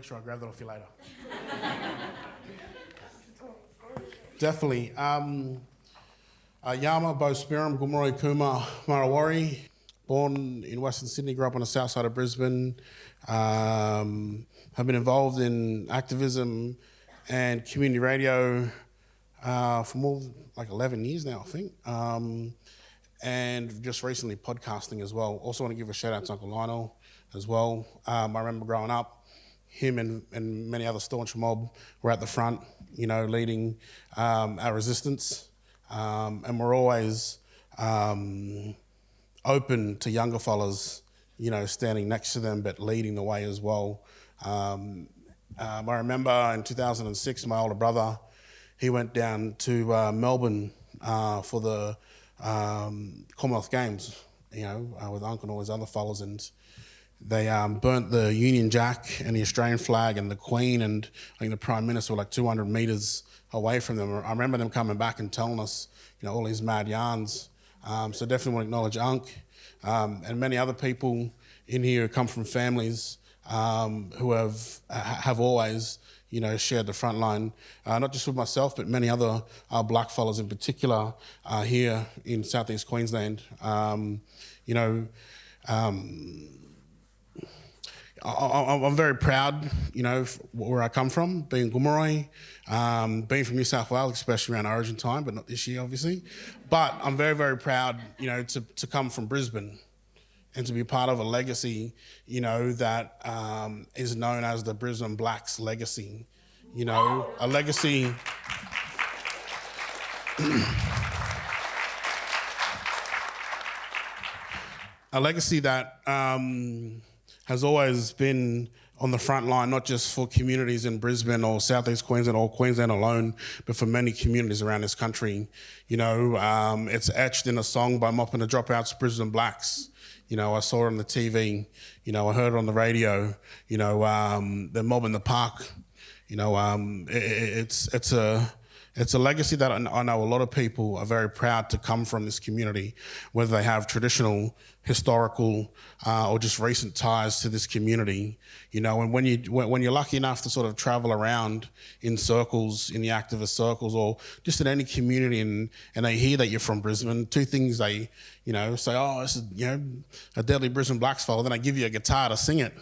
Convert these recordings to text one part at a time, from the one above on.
make sure I grab that off you later. Definitely. Yama, Boe Spearim, Gummaroi Kuma, Marawari. Born in Western Sydney, grew up on the south side of Brisbane. Have been involved in activism and community radio for more than like 11 years now, I think. And just recently podcasting as well. Also want to give a shout out to Uncle Lionel as well. I remember growing up, him and many other staunch mob were at the front, you know, leading our resistance. And we're always open to younger fellas, you know, standing next to them, but leading the way as well. I remember in 2006, my older brother, he went down to Melbourne for the Commonwealth Games, you know, with Uncle and all his other fellas, and they burnt the Union Jack and the Australian flag and the Queen, and I think the Prime Minister were like 200 metres away from them. I remember them coming back and telling us, you know, all these mad yarns. So definitely want to acknowledge Unc and many other people in here who come from families who have always, you know, shared the front line, not just with myself, but many other black fellas in particular here in southeast Queensland. You know, I'm very proud, you know, where I come from, being Gummaroi, being from New South Wales, especially around Origin time, but not this year, obviously. But I'm very, very proud, you know, to come from Brisbane and to be part of a legacy, you know, that is known as the Brisbane Blacks legacy. You know, a legacy... a legacy that has always been on the front line, not just for communities in Brisbane or Southeast Queensland or Queensland alone, but for many communities around this country. You know, it's etched in a song by Mopping the Dropouts, Brisbane Blacks. You know, I saw it on the TV, you know, I heard it on the radio, you know, they're mobbing the park. You know, it's a legacy that I know a lot of people are very proud to come from this community, whether they have traditional, historical, or just recent ties to this community. You know, and when you're lucky enough to sort of travel around in circles, in the activist circles, or just in any community, and they hear that you're from Brisbane, two things they, you know, say, oh, this is, you know, a deadly Brisbane Blacks fellow. Then they give you a guitar to sing it,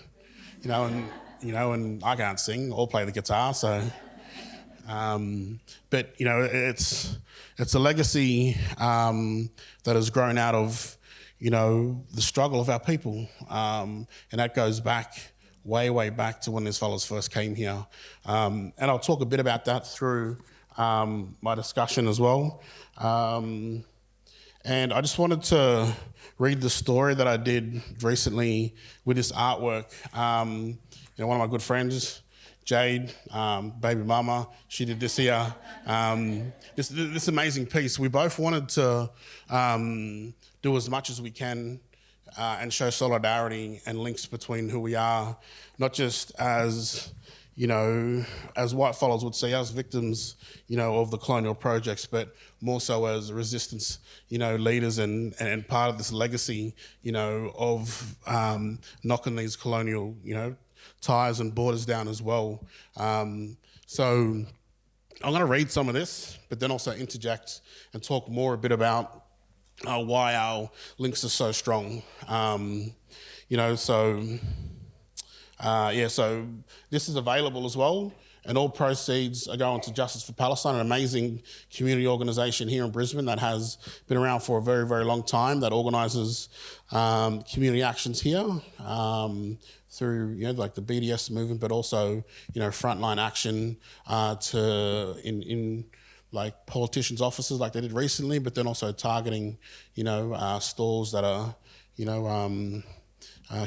you know, and I can't sing or play the guitar, so. But you know, it's a legacy that has grown out of, you know, the struggle of our people, and that goes back way back to when these fellows first came here. And I'll talk a bit about that through my discussion as well. And I just wanted to read the story that I did recently with this artwork. You know, one of my good friends, Jade, baby mama, she did this here. This amazing piece. We both wanted to do as much as we can and show solidarity and links between who we are, not just as, you know, as white fellows would say, as victims, you know, of the colonial projects, but more so as resistance, you know, leaders and part of this legacy, you know, of knocking these colonial, you know, ties and borders down as well. So I'm going to read some of this, but then also interject and talk more a bit about why our links are so strong. You know, so so this is available as well, and all proceeds are going to Justice for Palestine, an amazing community organisation here in Brisbane that has been around for a very, very long time, that organises community actions here through, you know, like the BDS movement, but also, you know, frontline action in like politicians' offices like they did recently, but then also targeting, you know, stalls that are, you know,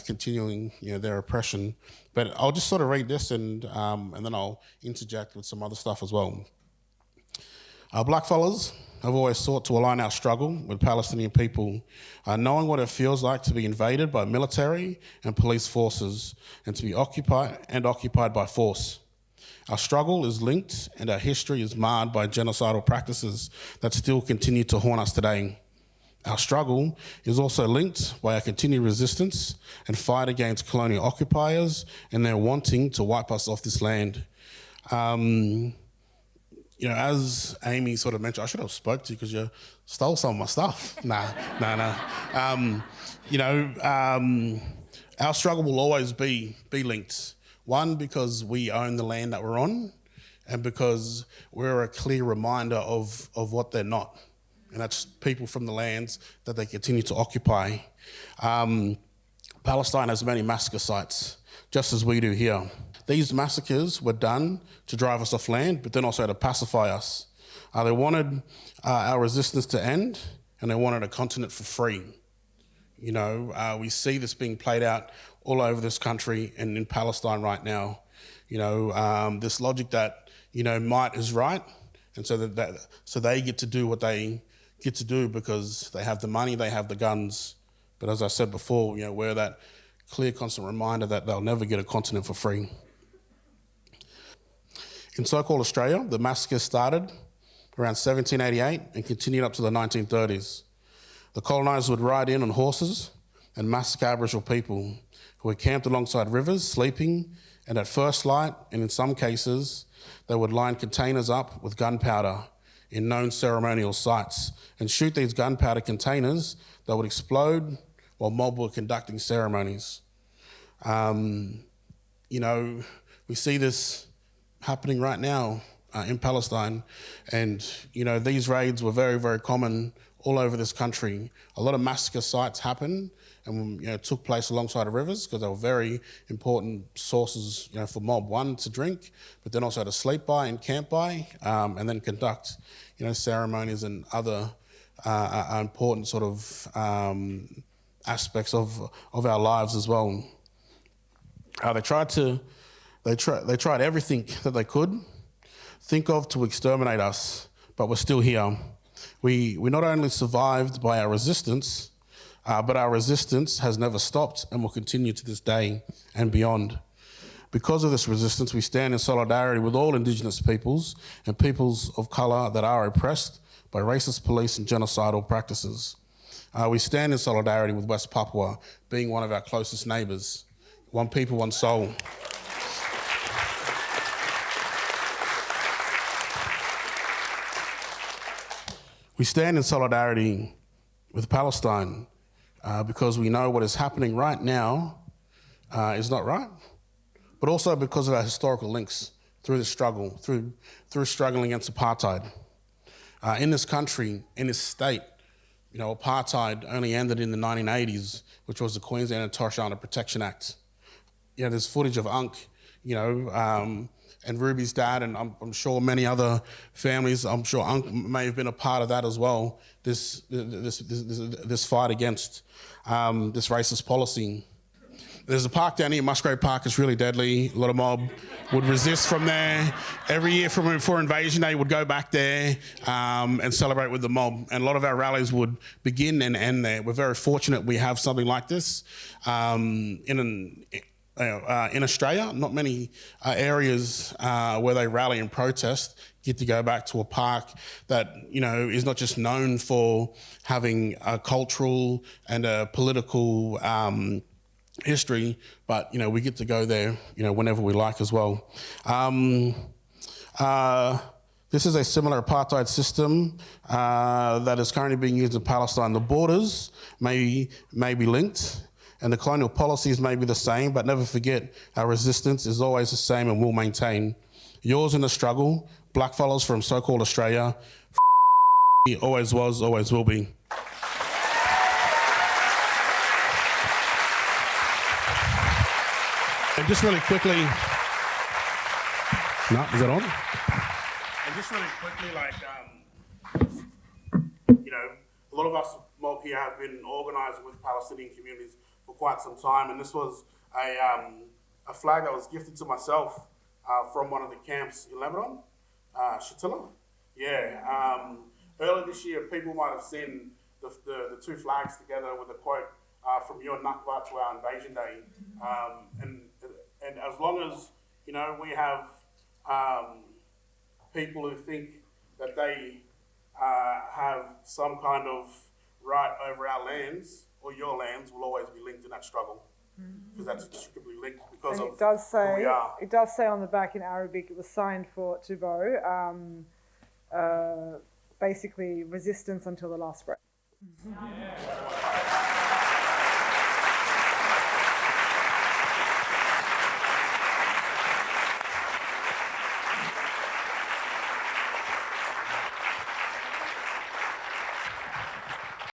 continuing, you know, their oppression. But I'll just sort of read this and then I'll interject with some other stuff as well. Blackfellas have always sought to align our struggle with Palestinian people, knowing what it feels like to be invaded by military and police forces and to be occupied by force. Our struggle is linked and our history is marred by genocidal practices that still continue to haunt us today. Our struggle is also linked by our continued resistance and fight against colonial occupiers and their wanting to wipe us off this land. You know, as Amy sort of mentioned, I should have spoke to you because you stole some of my stuff. Nah. You know, our struggle will always be linked. One, because we own the land that we're on, and because we're a clear reminder of what they're not. And that's people from the lands that they continue to occupy. Palestine has many massacre sites, just as we do here. These massacres were done to drive us off land, but then also to pacify us. They wanted our resistance to end, and they wanted a continent for free. You know, we see this being played out all over this country and in Palestine right now. You know, this logic that, you know, might is right, and so so they get to do what they get to do because they have the money, they have the guns. But as I said before, you know, we're that clear, constant reminder that they'll never get a continent for free. In so-called Australia, the massacre started around 1788 and continued up to the 1930s. The colonisers would ride in on horses and massacre Aboriginal people who were camped alongside rivers, sleeping, and at first light, and in some cases, they would line containers up with gunpowder in known ceremonial sites and shoot these gunpowder containers that would explode while mob were conducting ceremonies. You know, we see this happening right now in Palestine, and you know, these raids were very, very common all over this country. A lot of massacre sites happened and, you know, took place alongside of rivers because they were very important sources, you know, for mob, one, to drink, but then also to sleep by and camp by, and then conduct, you know, ceremonies and other important sort of aspects of our lives as well. They tried everything that they could think of to exterminate us, but we're still here. We not only survived by our resistance, but our resistance has never stopped and will continue to this day and beyond. Because of this resistance, we stand in solidarity with all Indigenous peoples and peoples of colour that are oppressed by racist police and genocidal practices. We stand in solidarity with West Papua, being one of our closest neighbours. One people, one soul. We stand in solidarity with Palestine because we know what is happening right now is not right, but also because of our historical links through the struggle, through struggling against apartheid. In this country, in this state, you know, apartheid only ended in the 1980s, which was the Queensland and Torres Strait Protection Act. You know, there's footage of Unk, you know, and Ruby's dad, and I'm sure many other families. I'm sure Unk may have been a part of that as well. This fight against this racist policy. There's a park down here, Musgrave Park. It's really deadly. A lot of mob would resist from there. Every year for Invasion Day, would go back there and celebrate with the mob. And a lot of our rallies would begin and end there. We're very fortunate we have something like this in Australia. Not many areas where they rally and protest get to go back to a park that, you know, is not just known for having a cultural and a political history, but, you know, we get to go there, you know, whenever we like as well. This is a similar apartheid system that is currently being used in Palestine. The borders may be linked, and the colonial policies may be the same, but never forget our resistance is always the same and will maintain. Yours in the struggle, blackfellas from so-called Australia, always was, always will be. And just really quickly, no, is that on? And just really quickly, like, you know, a lot of us mob here have been organising with Palestinian communities for quite some time, and this was a flag that was gifted to myself from one of the camps in Lebanon, Shatila. Yeah. Earlier this year, people might have seen the two flags together with a quote from your Nakba to our Invasion Day, and as long as, you know, we have people who think that they have some kind of right over our lands or your lands will always be linked in that struggle, because that's inextricably linked because And of it does say, who we are. it does say on the back in Arabic, it was signed for to Boe, basically resistance until the last breath.